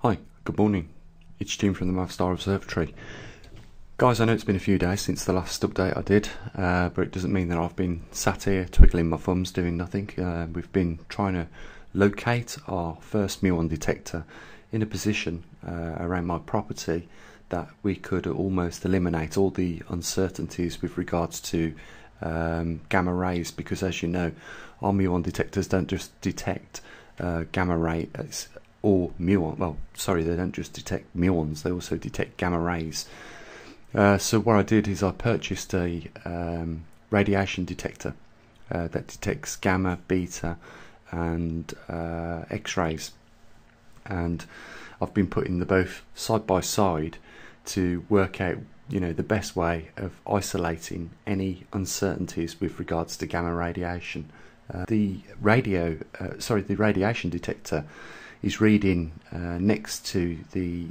Hi, good morning. It's Jim from the Mavestar Observatory. Guys, I know it's been a few days since the last update I did, but it doesn't mean that I've been sat here twiddling my thumbs doing nothing. We've been trying to locate our first Muon detector in a position around my property that we could almost eliminate all the uncertainties with regards to gamma rays, because as you know, our Muon detectors don't just detect gamma rays or muon. Well, sorry, they don't just detect muons, they also detect gamma rays. So what I did is I purchased a radiation detector that detects gamma, beta and X-rays, and I've been putting them both side by side to work out, you know, the best way of isolating any uncertainties with regards to gamma radiation. The radiation detector is reading next to the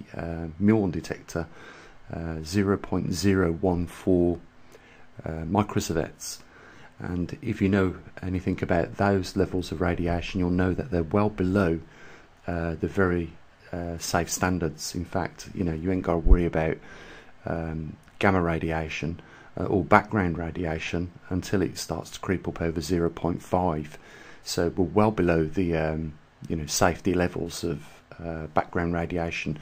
Muon detector 0.014 microsieverts, and if you know anything about those levels of radiation, you'll know that they're well below the very safe standards. In fact, you know, you ain't got to worry about gamma radiation or background radiation until it starts to creep up over 0.5. So we're well below the you know, safety levels of background radiation.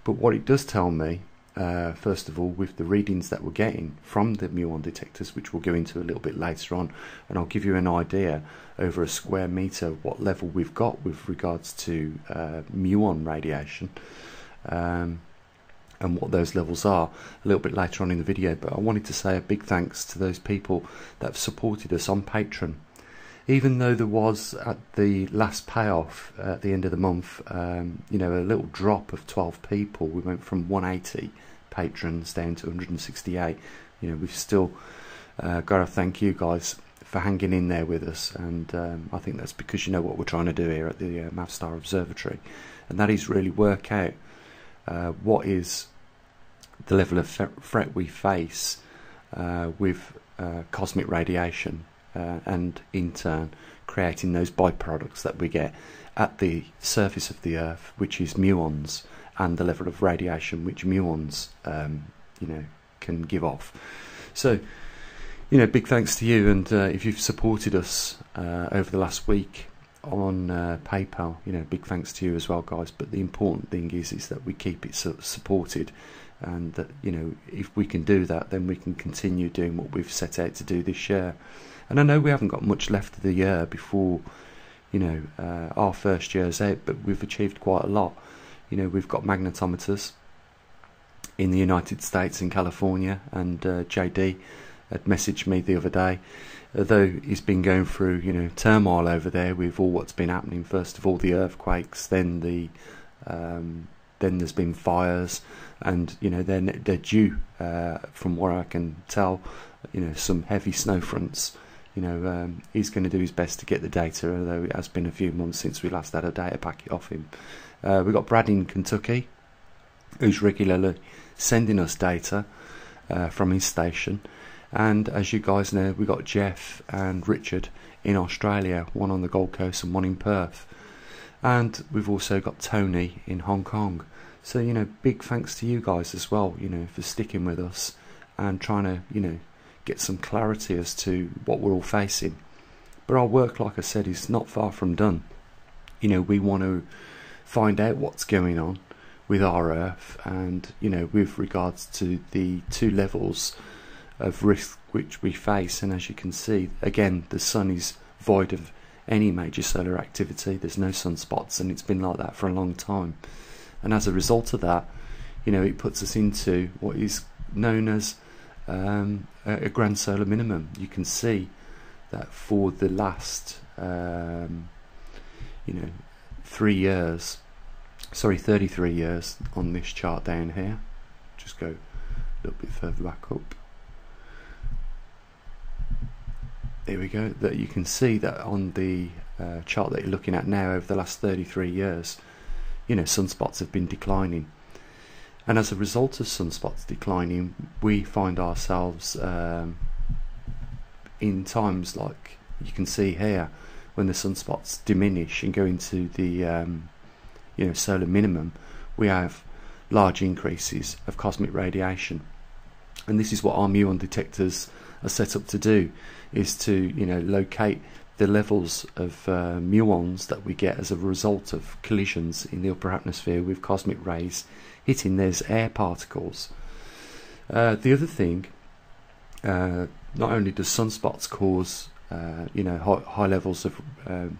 But what it does tell me, first of all, with the readings that we're getting from the Muon detectors, which we'll go into a little bit later on, and I'll give you an idea over a square meter what level we've got with regards to Muon radiation, and what those levels are a little bit later on in the video. But I wanted to say a big thanks to those people that have supported us on Patreon. Even though there was, at the last payoff at the end of the month, you know, a little drop of 12 people. We went from 180 patrons down to 168. You know, we've still got to thank you guys for hanging in there with us, and I think that's because you know what we're trying to do here at the Mavestar Observatory, and that is really work out what is the level of threat we face with cosmic radiation, and in turn creating those byproducts that we get at the surface of the Earth, which is muons, and the level of radiation which muons you know, can give off. So, you know, big thanks to you, and if you've supported us over the last week on PayPal, you know, big thanks to you as well, guys. But the important thing is that we keep it supported, and that, you know, if we can do that, then we can continue doing what we've set out to do this year. And I know we haven't got much left of the year before, you know, our first year's out, but we've achieved quite a lot. You know, we've got magnetometers in the United States, in California, and JD had messaged me the other day, although he's been going through, you know, turmoil over there with all what's been happening. First of all, the earthquakes, then the then there's been fires, and you know, they're due, from what I can tell, you know, some heavy snow fronts. You know, he's going to do his best to get the data, although it has been a few months since we last had a data packet off him. We've got Brad in Kentucky, who's regularly sending us data from his station. And as you guys know, we've got Jeff and Richard in Australia, one on the Gold Coast and one in Perth. And we've also got Tony in Hong Kong. So, you know, big thanks to you guys as well, you know, for sticking with us and trying to, you know, get some clarity as to what we're all facing. But our work, like I said, is not far from done. You know, we want to find out what's going on with our Earth, and, you know, with regards to the two levels of risk which we face. And as you can see, again, the sun is void of any major solar activity. There's no sunspots, and it's been like that for a long time. And as a result of that, you know, it puts us into what is known as a grand solar minimum. You can see that for the last you know, 33 years on this chart down here. Just go a little bit further back up. There we go. That you can see that on the chart that you're looking at now, over the last 33 years, you know, sunspots have been declining. And as a result of sunspots declining, we find ourselves in times like you can see here, when the sunspots diminish and go into the you know, solar minimum, we have large increases of cosmic radiation. And this is what our muon detectors are set up to do, is to, you know, locate the levels of muons that we get as a result of collisions in the upper atmosphere with cosmic rays hitting those air particles. The other thing, not only does sunspots cause you know, high levels of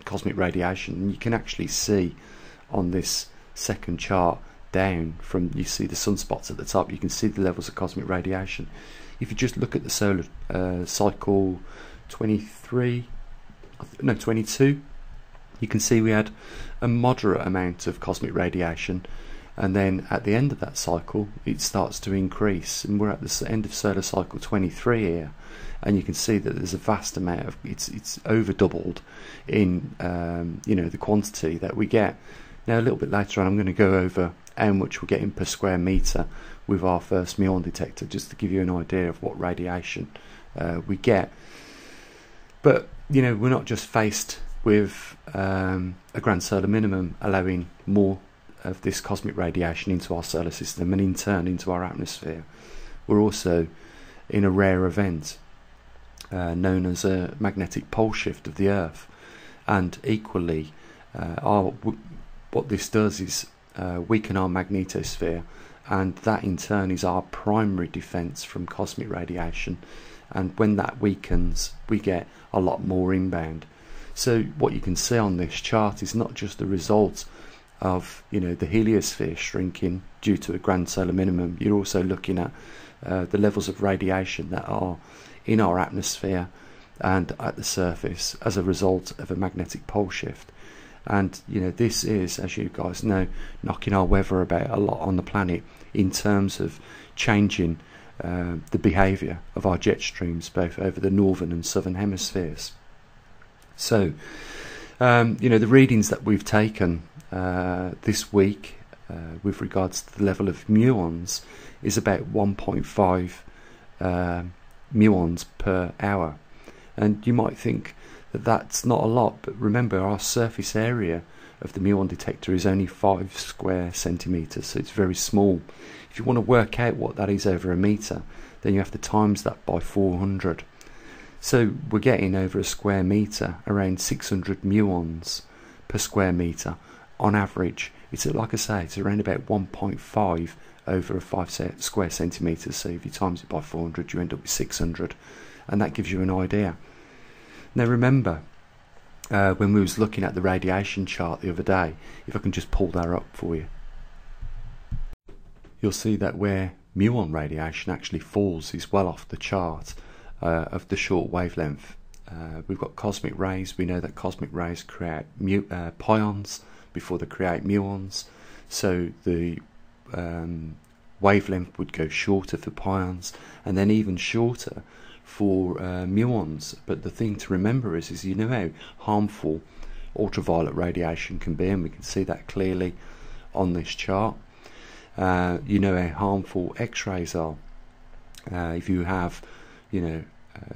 cosmic radiation, and you can actually see on this second chart down from, you see the sunspots at the top, you can see the levels of cosmic radiation. If you just look at the solar cycle 22, you can see we had a moderate amount of cosmic radiation, and then at the end of that cycle it starts to increase, and we're at the end of solar cycle 23 here, and you can see that there's a vast amount of, it's over doubled in you know, the quantity that we get. Now a little bit later on I'm going to go over how much we're getting per square metre with our first muon detector, just to give you an idea of what radiation we get. But you know, we're not just faced with a grand solar minimum allowing more of this cosmic radiation into our solar system and in turn into our atmosphere. We're also in a rare event known as a magnetic pole shift of the Earth, and equally what this does is weaken our magnetosphere, and that in turn is our primary defense from cosmic radiation, and when that weakens we get a lot more inbound. So what you can see on this chart is not just the result of, you know, the heliosphere shrinking due to a grand solar minimum, you're also looking at the levels of radiation that are in our atmosphere and at the surface as a result of a magnetic pole shift. And you know, this is, as you guys know, knocking our weather about a lot on the planet in terms of changing the behaviour of our jet streams both over the northern and southern hemispheres. So you know, the readings that we've taken this week with regards to the level of muons is about 1.5 muons per hour, and you might think that that's not a lot, but remember our surface area of the muon detector is only 5 square centimetres, so it's very small. If you want to work out what that is over a metre, then you have to times that by 400. So we're getting over a square metre around 600 muons per square metre on average. It's, like I say, it's around about 1.5 over a 5 square centimetres, so if you times it by 400 you end up with 600, and that gives you an idea. Now remember, when we was looking at the radiation chart the other day, if I can just pull that up for you, you'll see that where muon radiation actually falls is well off the chart of the short wavelength. We've got cosmic rays. We know that cosmic rays create pions before they create muons, so the wavelength would go shorter for pions and then even shorter for muons. But the thing to remember is you know how harmful ultraviolet radiation can be, and we can see that clearly on this chart. You know how harmful X-rays are. If you have, you know,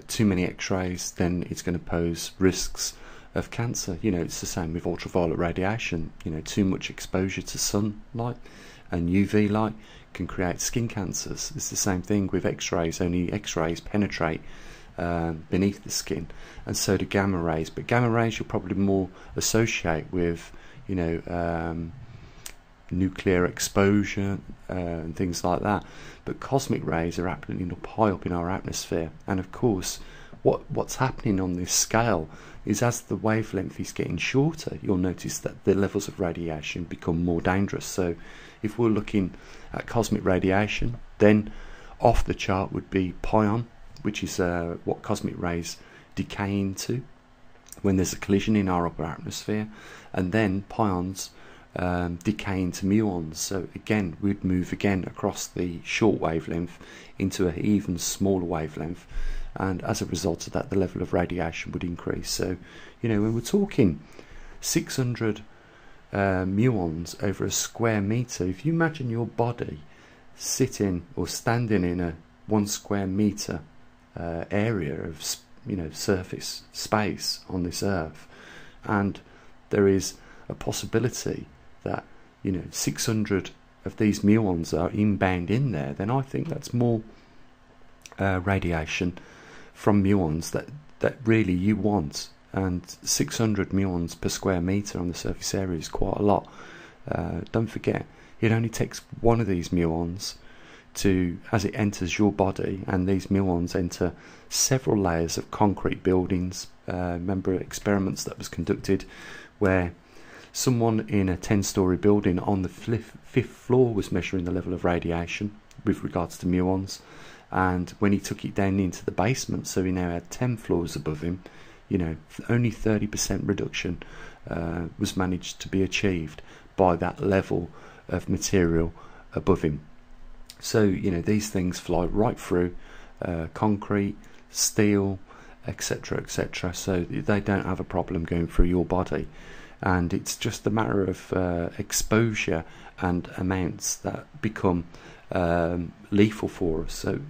too many X-rays, then it's going to pose risks of cancer. You know, it's the same with ultraviolet radiation. You know, too much exposure to sunlight and UV light can create skin cancers. It's the same thing with X-rays, only X-rays penetrate beneath the skin, and so do gamma rays. But gamma rays you'll probably more associate with, you know, nuclear exposure and things like that. But cosmic rays are happening up high up in our atmosphere, and of course what's happening on this scale is as the wavelength is getting shorter, you'll notice that the levels of radiation become more dangerous. So if we're looking at cosmic radiation, then off the chart would be pion, which is what cosmic rays decay into when there's a collision in our upper atmosphere, and then pions decay into muons. So again, we'd move again across the short wavelength into an even smaller wavelength, and as a result of that the level of radiation would increase. So you know, when we're talking 600 muons over a square metre, if you imagine your body sitting or standing in a 1 square metre area of, you know, surface space on this earth, and there is a possibility that, you know, 600 of these muons are inbound in there, then I think that's more radiation from muons that really you want. And 600 muons per square metre on the surface area is quite a lot. Don't forget, it only takes one of these muons to, as it enters your body, and these muons enter several layers of concrete buildings. Remember experiments that was conducted where someone in a 10-storey building on the fifth floor was measuring the level of radiation with regards to muons, and when he took it down into the basement, so he now had 10 floors above him, only 30% reduction was managed to be achieved by that level of material above him. So these things fly right through concrete, steel, etc., etc., so they don't have a problem going through your body. And it's just a matter of exposure and amounts that become lethal for us. So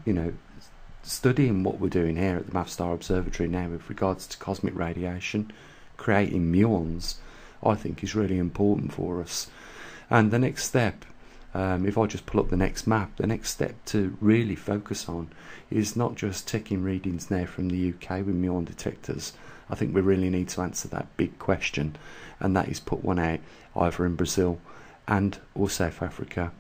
studying what we're doing here at the Mavestar Observatory now with regards to cosmic radiation, creating muons, I think is really important for us. And the next step, if I just pull up the next map, the next step to really focus on is not just taking readings now from the UK with muon detectors. I think we really need to answer that big question, and that is put one out either in Brazil and or South Africa,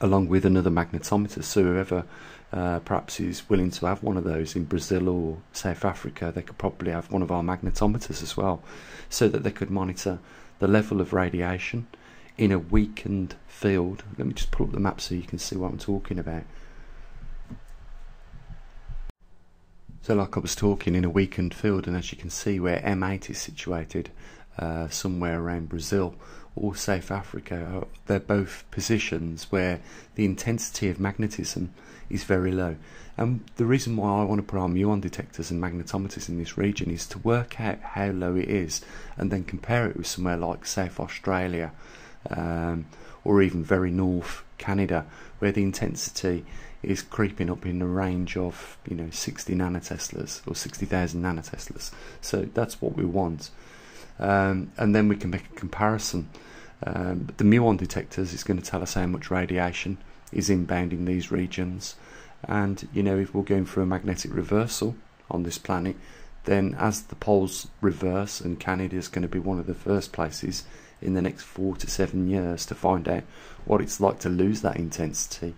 along with another magnetometer. So whoever perhaps is willing to have one of those in Brazil or South Africa, they could probably have one of our magnetometers as well, so that they could monitor the level of radiation in a weakened field. Let me just pull up the map so you can see what I'm talking about. So like I was talking, in a weakened field, and as you can see where M8 is situated, somewhere around Brazil or South Africa, they're both positions where the intensity of magnetism is very low. And the reason why I want to put our muon detectors and magnetometers in this region is to work out how low it is, and then compare it with somewhere like South Australia, or even very north Canada, where the intensity is creeping up in the range of 60 nanoteslas or 60,000 nanoteslas. So that's what we want, and then we can make a comparison. But the muon detectors is going to tell us how much radiation is inbound in these regions, and if we're going through a magnetic reversal on this planet, then as the poles reverse, and Canada is going to be one of the first places in the next 4 to 7 years to find out what it's like to lose that intensity,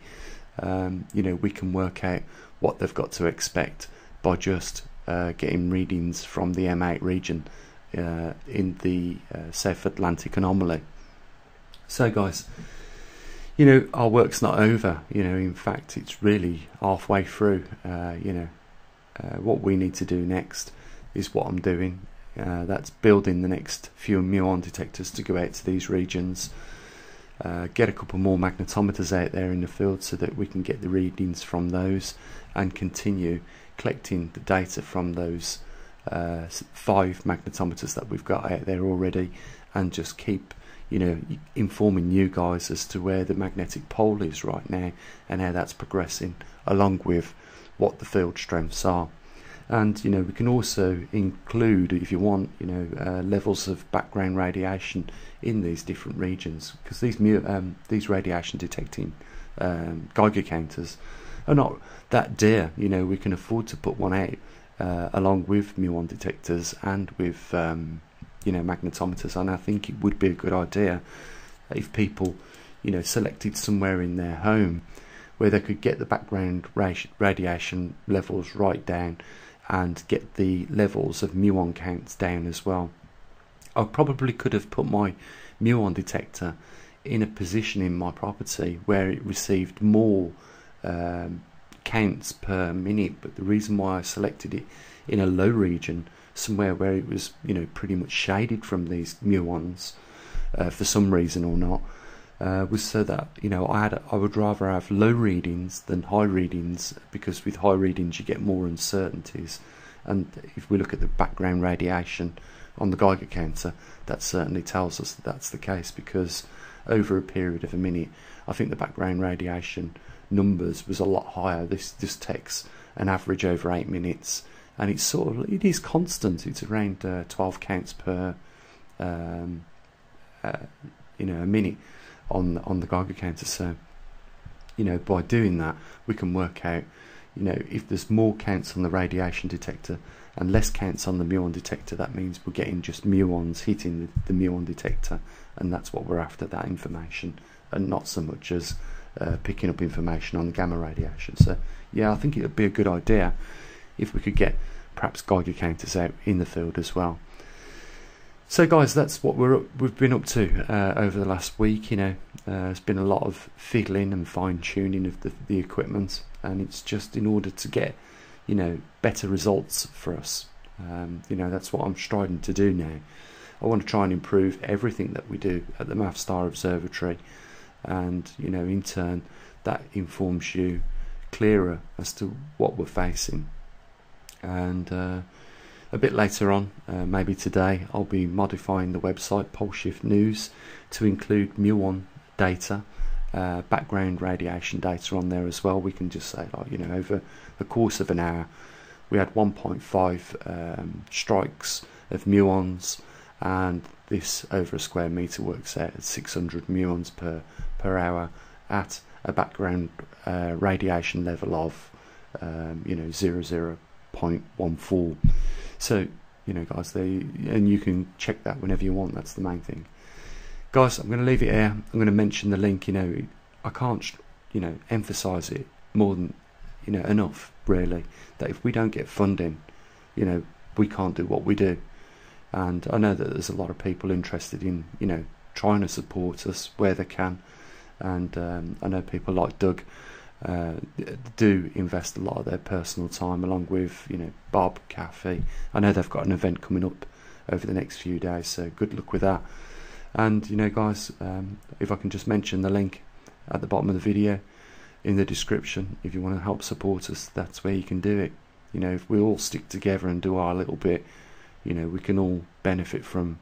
we can work out what they've got to expect by just getting readings from the M8 region in the South Atlantic anomaly. So guys, our work's not over. In fact, it's really halfway through. What we need to do next is what I'm doing. That's building the next few muon detectors to go out to these regions, get a couple more magnetometers out there in the field so that we can get the readings from those, and continue collecting the data from those 5 magnetometers that we've got out there already, and just keep informing you guys as to where the magnetic pole is right now and how that's progressing, along with what the field strengths are. And we can also include, if you want, levels of background radiation in these different regions, because these radiation detecting Geiger counters are not that dear. We can afford to put one out along with muon detectors and with magnetometers. And I think it would be a good idea if people selected somewhere in their home where they could get the background radiation levels right down, and get the levels of muon counts down as well. I probably could have put my muon detector in a position in my property where it received more counts per minute, but the reason why I selected it in a low region, somewhere where it was pretty much shaded from these muons for some reason or not, was so that I would rather have low readings than high readings, because with high readings you get more uncertainties. And if we look at the background radiation on the Geiger counter, that certainly tells us that that's the case, because over a period of a minute, I think the background radiation numbers was a lot higher. This takes an average over 8 minutes, and it is constant. It's around 12 counts per a minute. on the Geiger counter. So, you know, by doing that, we can work out, you know, if there's more counts on the radiation detector and less counts on the muon detector, that means we're getting just muons hitting the muon detector, and that's what we're after, that information, and not so much as picking up information on the gamma radiation. So yeah, I think it would be a good idea if we could get perhaps Geiger counters out in the field as well. So guys, that's what we've been up to over the last week. You know, there's been a lot of fiddling and fine tuning of the equipment, and it's just in order to get, you know, better results for us. You know, that's what I'm striving to do now. I want to try and improve everything that we do at the mavestar observatory, and you know, in turn that informs you clearer as to what we're facing. And a bit later on, maybe today, I'll be modifying the website Pole Shift News to include muon data, background radiation data on there as well. We can just say, like, you know, over the course of an hour we had 1.5 strikes of muons, and this over a square meter works out at 600 muons per hour at a background radiation level of you know, 0.14. So, you know, guys, and you can check that whenever you want. That's the main thing, guys. I'm going to leave it here. I'm going to mention the link. You know, I can't, you know, emphasize it more than, you know, enough, really, that if we don't get funding, you know, we can't do what we do. And I know that there's a lot of people interested in, you know, trying to support us where they can. And I know people like Doug do invest a lot of their personal time, along with, you know, Bob, Kathy. I know they've got an event coming up over the next few days, so good luck with that. And, you know, guys, if I can just mention the link at the bottom of the video in the description, if you want to help support us, that's where you can do it. You know, if we all stick together and do our little bit, you know, we can all benefit from,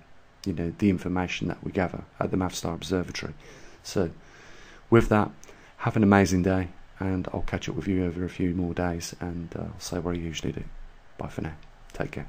you know, the information that we gather at the Mavestar Observatory. So with that, have an amazing day, and I'll catch up with you over a few more days, and I'll say what I usually do. Bye for now. Take care.